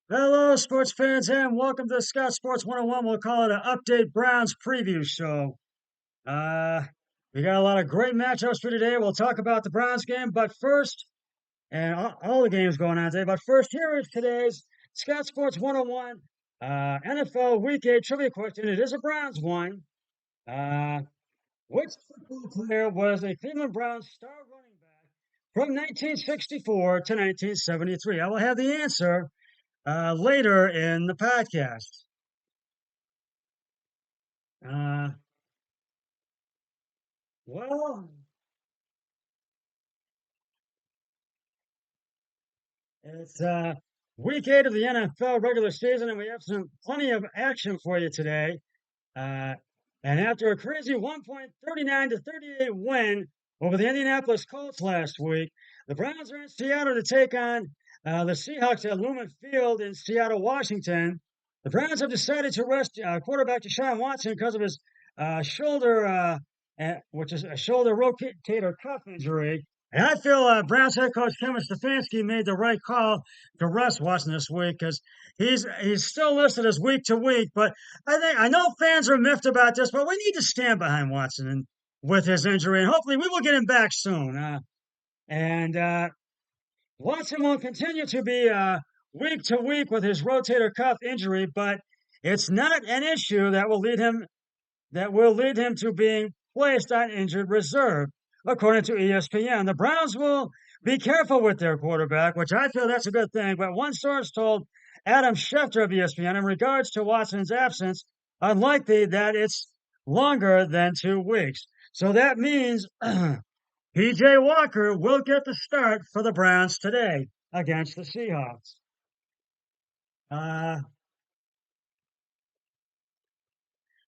Hello, sports fans, and welcome to Scott Sports 101. We'll call it an Update Browns preview show. Uh, we got a lot of great matchups for today. We'll talk about the Browns game, but first, and all the games going on today, but first, here is today's Scott Sports 101 NFL Week 8 trivia question. It is a Browns one. Uh, which football player was a Cleveland Browns star running back from 1964 to 1973? I will have the answer later in the podcast. Uh, well, it's week 8 of the NFL regular season, and we have plenty of action for you today. Uh, and after a crazy 139 to 38 win over the Indianapolis Colts last week, the Browns are in Seattle to take on the Seahawks at Lumen Field in Seattle, Washington. The Browns have decided to rest quarterback Deshaun Watson because of his shoulder, which is a shoulder rotator cuff injury. And I feel Browns head coach Kevin Stefanski made the right call to rest Watson this week because he's still listed as week to week, but I know fans are miffed about this, but we need to stand behind Watson and with his injury, and hopefully we will get him back soon. And Watson will continue to be week to week with his rotator cuff injury, but it's not an issue that will lead him to being placed on injured reserve, according to ESPN. The Browns will be careful with their quarterback, which I feel that's a good thing. But one source told Adam Schefter of ESPN in regards to Watson's absence, unlikely that it's longer than 2 weeks. So that means PJ Walker will get the start for the Browns today against the Seahawks. Uh,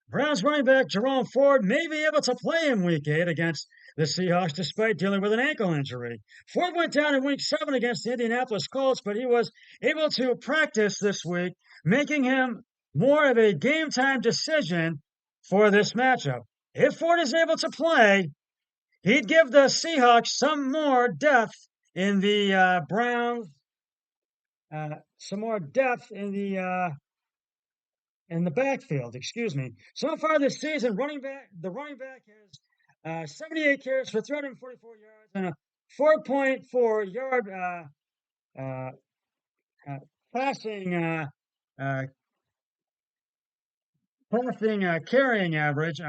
Browns running back Jerome Ford may be able to play in Week 8 against the Seahawks despite dealing with an ankle injury. Ford went down in Week 7 against the Indianapolis Colts, but he was able to practice this week, making him more of a game time decision for this matchup. If Ford is able to play, he'd give the Seahawks some more depth in the Browns, some more depth in the backfield, excuse me. So far this season, the running back has 78 carries for 344 yards and a 4.4 yard uh, uh, passing uh, carrying average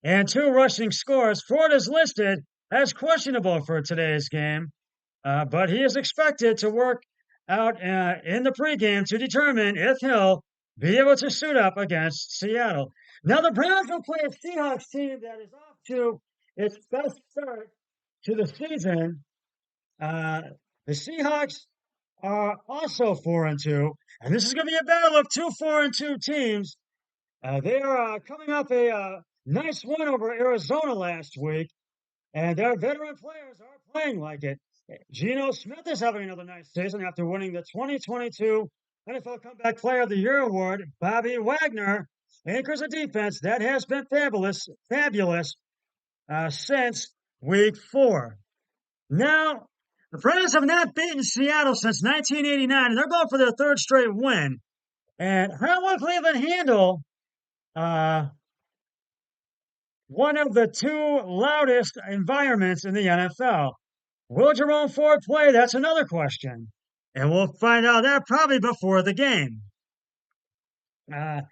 and 2 rushing scores. Ford is listed as questionable for today's game, but he is expected to work out in the pregame to determine if he'll be able to suit up against Seattle. Now, the Browns will play a Seahawks team that is off to its best start to the season. Uh, the Seahawks are also 4-2, and this is going to be a battle of two 4-2 teams. They are coming off a nice win over Arizona last week, and their veteran players are playing like it. Geno Smith is having another nice season after winning the 2022 NFL Comeback Player of the Year award. Bobby Wagner anchors a defense that has been fabulous since week 4. Now, the Browns have not beaten Seattle since 1989, and they're going for their third straight win. And how will Cleveland handle uh, one of the two loudest environments in the NFL? Will Jerome Ford play? That's another question. And we'll find out that probably before the game. Uh,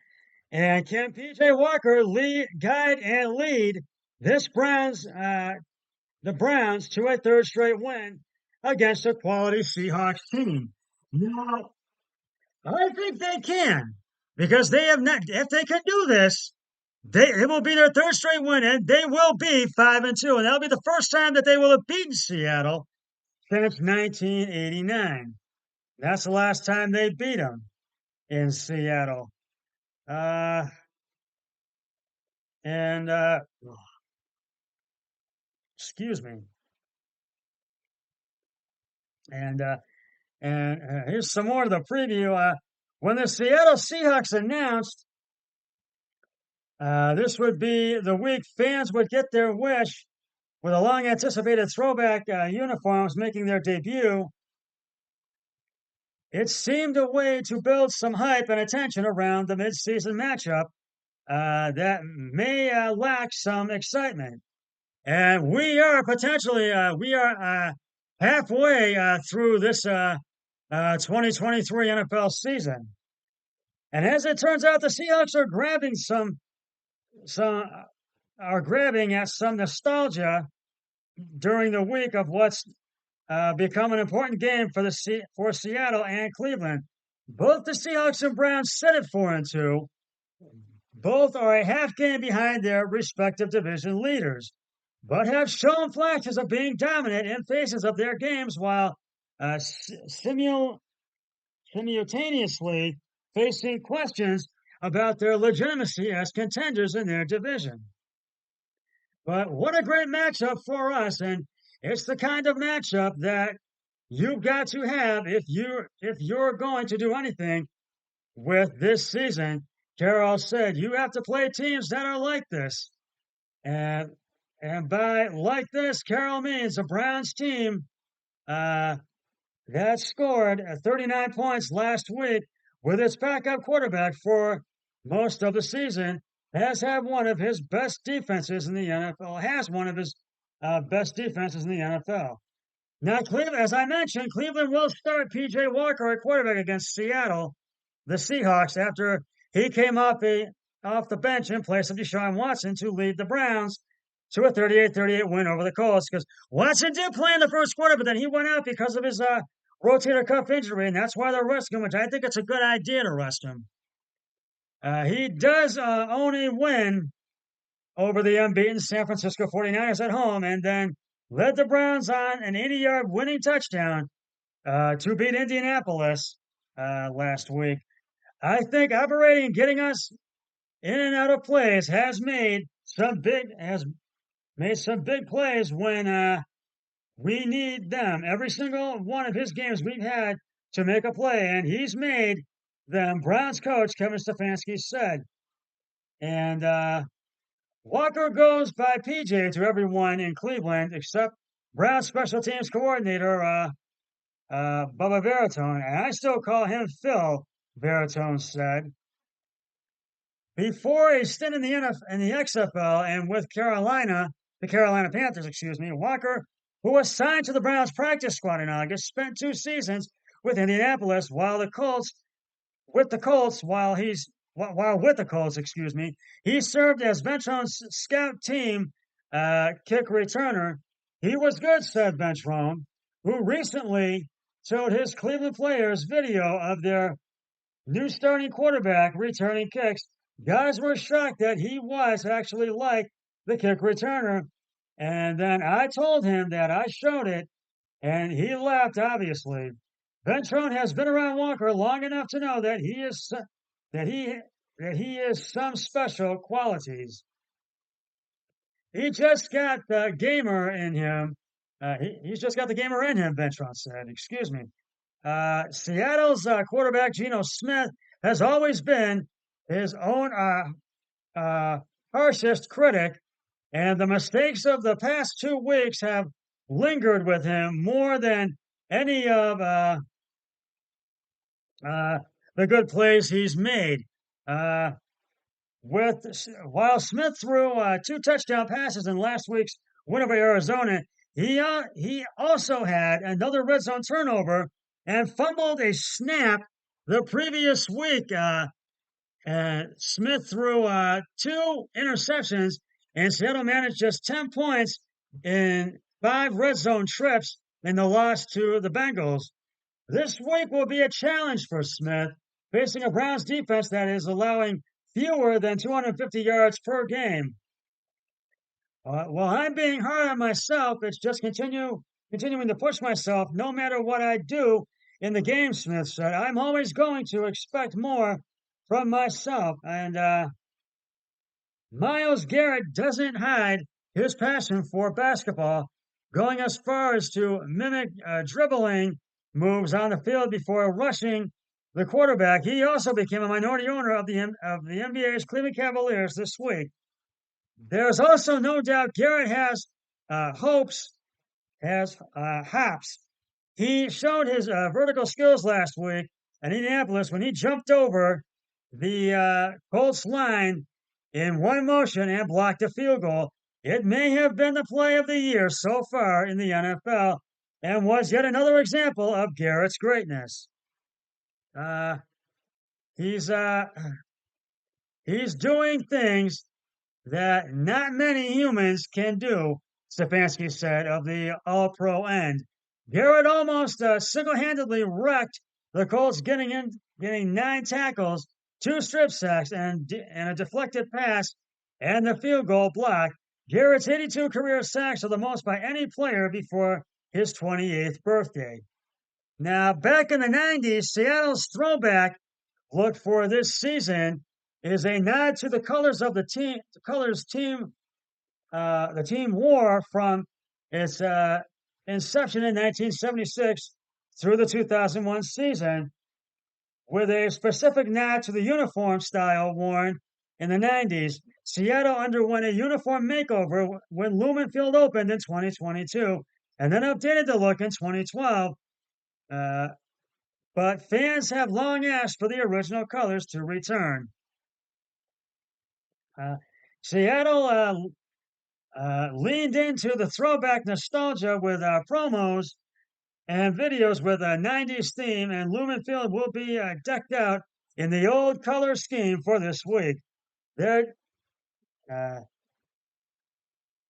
and can PJ Walker guide and lead this the Browns to a third straight win against a quality Seahawks team? Now, I think they can because they have not. If they can do this, it will be their third straight win, and they will be 5-2, and that'll be the first time that they will have beaten Seattle since 1989. That's the last time they beat them in Seattle. Uh, and excuse me. And here's some more of the preview. When the Seattle Seahawks announced this would be the week fans would get their wish with the long anticipated throwback uniforms making their debut, it seemed a way to build some hype and attention around the midseason matchup that may lack some excitement. And we are potentially halfway through this 2023 NFL season. And as it turns out, the Seahawks are grabbing some are grabbing at some nostalgia during the week of what's become an important game for Seattle and Cleveland. Both the Seahawks and Browns sit at 4-2. Both are a half game behind their respective division leaders, but have shown flashes of being dominant in phases of their games while simultaneously facing questions about their legitimacy as contenders in their division. But what a great matchup for us, and it's the kind of matchup that you've got to have if you're going to do anything with this season. Carroll said you have to play teams that are like this. And and by like this, Carroll means the Browns team uh, that scored 39 points last week with its backup quarterback for most of the season has had one of his best defenses in the NFL. Has one of his best defenses in the NFL. Now, Cleveland, as I mentioned, Cleveland will start P.J. Walker at quarterback against Seattle, the Seahawks, after he came off the bench in place of Deshaun Watson to lead the Browns to a 38-38 win over the Colts. Because Watson did play in the first quarter, but then he went out because of his rotator cuff injury, and that's why they're resting him, which I think it's a good idea to rest him. He does only win over the unbeaten San Francisco 49ers at home, and then led the Browns on an 80-yard winning touchdown to beat Indianapolis last week. I think operating and getting us in and out of plays has made some big plays when we need them. Every single one of his games we've had to make a play, and he's made them. Browns coach Kevin Stefanski said, and Walker goes by PJ to everyone in Cleveland except Browns special teams coordinator Bubba Veratone, and I still call him Phil. Veratone said. Before a stint in the XFL and with the Carolina Panthers, Walker, who was signed to the Browns practice squad in August, spent 2 seasons with Indianapolis while with the Colts, he served as Ventrone's scout team kick returner. He was good, said Ventrone, who recently showed his Cleveland players video of their new starting quarterback returning kicks. Guys were shocked that he was actually like the kick returner. And then I told him that I showed it, and he laughed, obviously. Ventrone has been around Walker long enough to know that he is some special qualities. He just got the gamer in him. He's just got the gamer in him, Ventrone said. Excuse me. Seattle's quarterback, Geno Smith, has always been his own harshest critic, and the mistakes of the past 2 weeks have lingered with him more than any of the good plays he's made. While Smith threw 2 touchdown passes in last week's win over Arizona, he also had another red zone turnover and fumbled a snap the previous week. Smith threw 2 interceptions, and Seattle managed just 10 points in 5 red zone trips in the loss to the Bengals. This week will be a challenge for Smith, facing a Browns defense that is allowing fewer than 250 yards per game. While I'm being hard on myself, it's just continuing to push myself no matter what I do in the game, Smith said. I'm always going to expect more from myself. And Myles Garrett doesn't hide his passion for basketball, going as far as to mimic dribbling moves on the field before rushing the quarterback. He also became a minority owner of the NBA's Cleveland Cavaliers this week. There's also no doubt Garrett has hops He showed his vertical skills last week in Indianapolis when he jumped over the Colts line in one motion and blocked a field goal. It may have been the play of the year so far in the NFL and was yet another example of Garrett's greatness. Uh, he's uh, he's doing things that not many humans can do, Stefanski said of the All Pro end. Garrett almost single handedly wrecked the Colts, getting 9 tackles, 2 strip sacks, and a deflected pass and the field goal block. Garrett's 82 career sacks are the most by any player before his 28th birthday. Now, back in the 90s, Seattle's throwback look for this season is a nod to the colors of the team wore from its inception in 1976 through the 2001 season, with a specific nod to the uniform style worn in the 90s. Seattle underwent a uniform makeover when Lumen Field opened in 2022 and then updated the look in 2012. But fans have long asked for the original colors to return. Uh, Seattle leaned into the throwback nostalgia with promos and videos with a 90s theme, and Lumen Field will be decked out in the old color scheme for this week. They're, uh,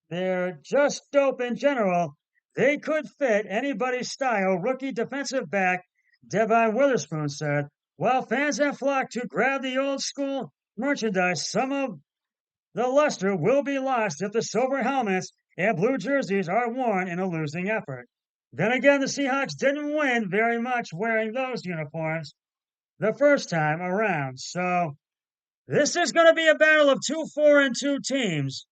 they're just dope in general. They could fit anybody's style, rookie defensive back Devon Witherspoon said. While fans have flocked to grab the old school merchandise, some of the luster will be lost if the silver helmets and blue jerseys are worn in a losing effort. Then again, the Seahawks didn't win very much wearing those uniforms the first time around. So this is going to be a battle of 2 4-2 teams.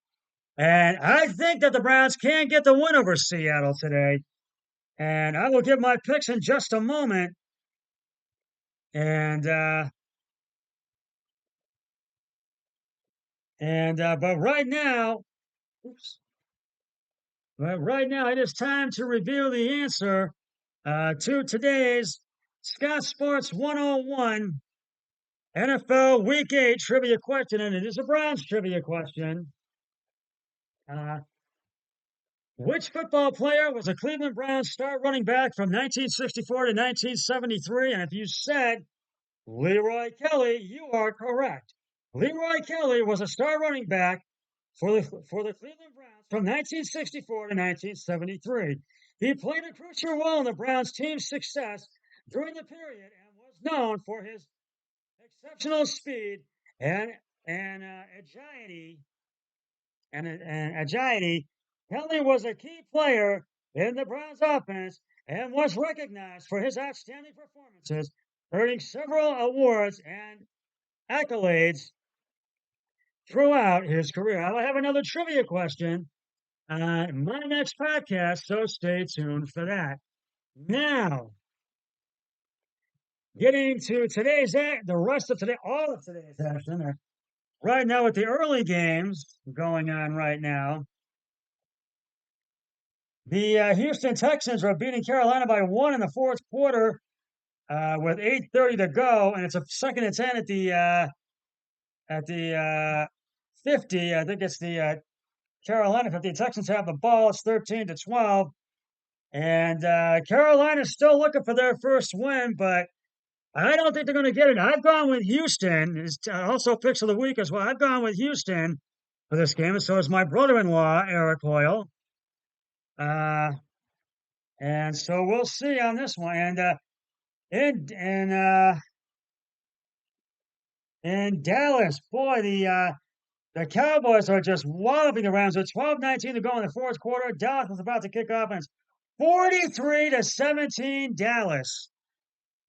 And I think that the Browns can get the win over Seattle today. And I will give my picks in just a moment. And but right now, oops. But right now, it is time to reveal the answer to today's Scott Sports 101 NFL Week 8 trivia question, and it is a Browns trivia question. Uh, which football player was a Cleveland Browns star running back from 1964 to 1973? And if you said Leroy Kelly, you are correct. Leroy Kelly was a star running back for the Cleveland Browns from 1964 to 1973. He played a crucial role in the Browns team's success during the period and was known for his exceptional speed and agility. Kelly was a key player in the Browns offense and was recognized for his outstanding performances, earning several awards and accolades throughout his career. I'll have another trivia question on my next podcast, so stay tuned for that. Now, getting to the rest of today, all of today's action. Right now, with the early games going on right now, the Houston Texans are beating Carolina by 1 in the fourth quarter with 8:30 to go, and it's a 2nd and 10 at the 50. I think it's the Carolina 50. The Texans have the ball. It's 13-12. And Carolina's still looking for their first win, but I don't think they're going to get it. I've gone with Houston. It's also picks of the week as well. I've gone with Houston for this game, and so is my brother-in-law, Eric Hoyle. And so we'll see on this one. And in Dallas, boy, the Cowboys are just walloping the Rams with 12-19 to go in the fourth quarter. Dallas is about to kick off, and it's 43-17 Dallas.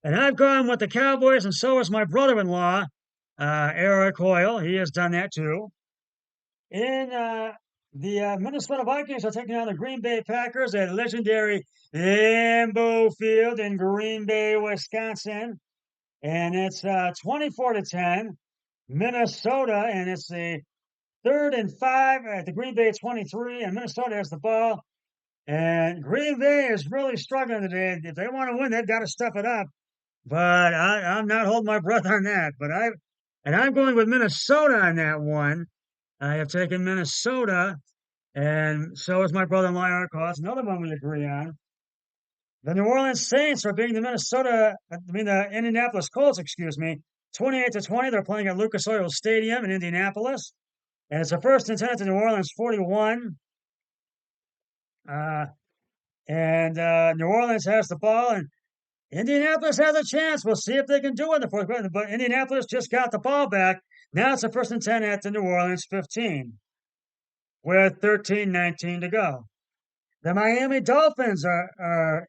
And I've gone with the Cowboys, and so has my brother-in-law, Eric Hoyle. He has done that too. In the Minnesota Vikings are taking on the Green Bay Packers at legendary Lambeau Field in Green Bay, Wisconsin. And it's 24-10 Minnesota, and it's the 3rd and 5 at the Green Bay 23, and Minnesota has the ball And Green Bay is really struggling today. If they want to win, they've got to step it up. But I'm not holding my breath on that. I'm going with Minnesota on that one. I have taken Minnesota, and so is my brother-in-law Eric Hawes. Another one we agree on. The New Orleans Saints are beating the Indianapolis Colts, excuse me, 28-20. They're playing at Lucas Oil Stadium in Indianapolis. And it's a first and 10 at the New Orleans 41. Uh, and New Orleans has the ball, and Indianapolis has a chance. We'll see if they can do it in the fourth quarter. But Indianapolis just got the ball back. Now it's a first and 10 at the New Orleans 15 with 13:19 to go. The Miami Dolphins are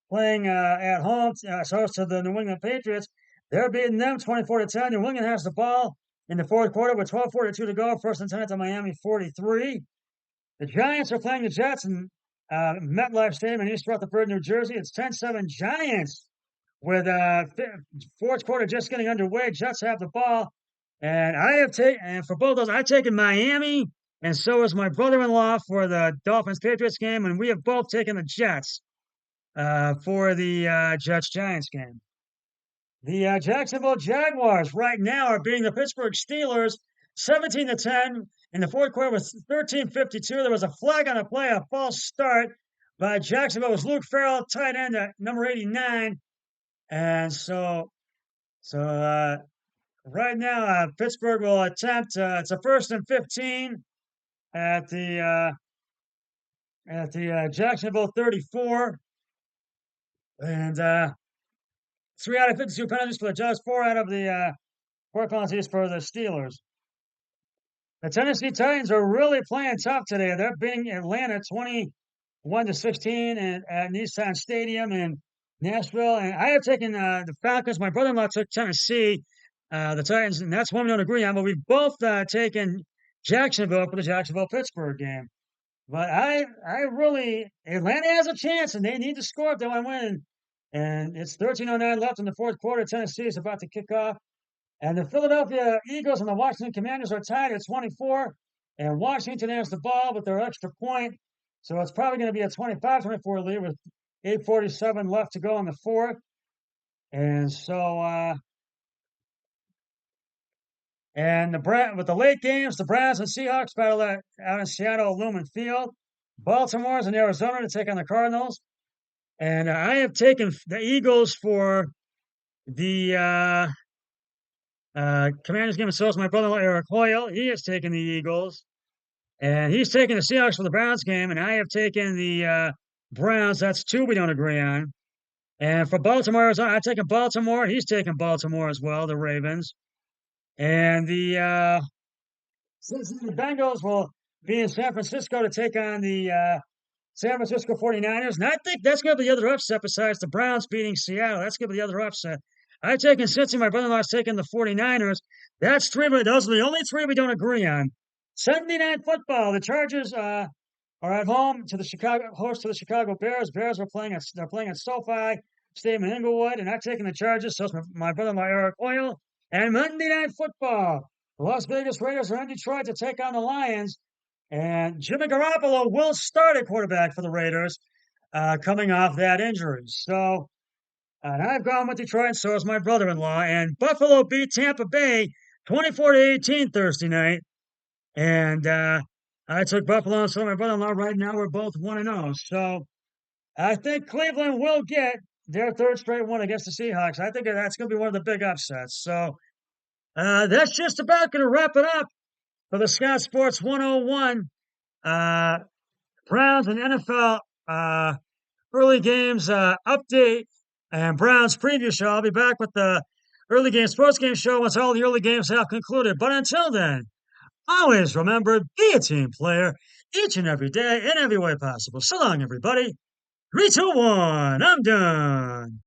playing at home, host to the New England Patriots. They're beating them 24-10. New England has the ball in the fourth quarter with 12:42 to go. First and 10 at the Miami 43. The Giants are playing the Jets in MetLife Stadium in East Rutherford, New Jersey. It's 10-7 Giants with fourth quarter just getting underway. Jets have the ball. And for both those, I've taken Miami, and so is my brother-in-law for the Dolphins-Patriots game, and we have both taken the Jets for the Jets-Giants game. The Jacksonville Jaguars right now are beating the Pittsburgh Steelers 17-10 in the fourth quarter with 13:52. There was a flag on the play, a false start by Jacksonville. It was Luke Farrell, tight end at number 89. And so right now, Pittsburgh will attempt, it's a first and 15 at the Jacksonville 34. And 3 out of 52 penalties for the Jets, 4 out of the 4 penalties for the Steelers. The Tennessee Titans are really playing tough today. They're beating Atlanta 21-16 at Nissan Stadium in Nashville. And I have taken the Falcons. My brother-in-law took Tennessee, the Titans, and that's one we don't agree on. But we've both taken Jacksonville for the Jacksonville-Pittsburgh game. But Atlanta has a chance, and they need to score if they want to win. And it's 13:09 left in the fourth quarter. Tennessee is about to kick off. And the Philadelphia Eagles and the Washington Commanders are tied at 24. And Washington has the ball with their extra point. So it's probably going to be a 25-24 lead with 8:47 left to go in the fourth. And so, with the late games, the Browns and Seahawks battle out in Seattle at Lumen Field. Baltimore's in Arizona to take on the Cardinals. And I have taken the Eagles for the Commanders game, and so is my brother-in-law Eric Hoyle. He has taken the Eagles. And he's taken the Seahawks for the Browns game, and I have taken the Browns. That's 2 we don't agree on. And for Baltimore, I've taken Baltimore. He's taken Baltimore as well, the Ravens. And the Cincinnati Bengals will be in San Francisco to take on the San Francisco 49ers. And I think that's going to be the other upset besides the Browns beating Seattle. That's going to be the other upset. I've taken Cincy. My brother-in-law's taken the 49ers. That's 3, but those are the only 3 we don't agree on. Sunday Night Football. The Chargers are at home to the Chicago Bears. Bears are playing at SoFi Stadium in Inglewood, and I've taken the Chargers. So it's my brother-in-law Eric Hoyle. And Monday Night Football. The Las Vegas Raiders are in Detroit to take on the Lions. And Jimmy Garoppolo will start at quarterback for the Raiders, coming off that injury. So, and I've gone with Detroit, and so is my brother-in-law. And Buffalo beat Tampa Bay 24-18 Thursday night. And I took Buffalo, and so my brother-in-law right now we're both 1-0. So I think Cleveland will get their 3rd straight win against the Seahawks. I think that's going to be one of the big upsets. So that's just about going to wrap it up for the Scott Sports 101 Browns and NFL early games update and Browns preview show. I'll be back with the early game sports game show once all the early games have concluded. But until then, always remember, be a team player each and every day in every way possible. So long, everybody. 3, 2, 1. I'm done.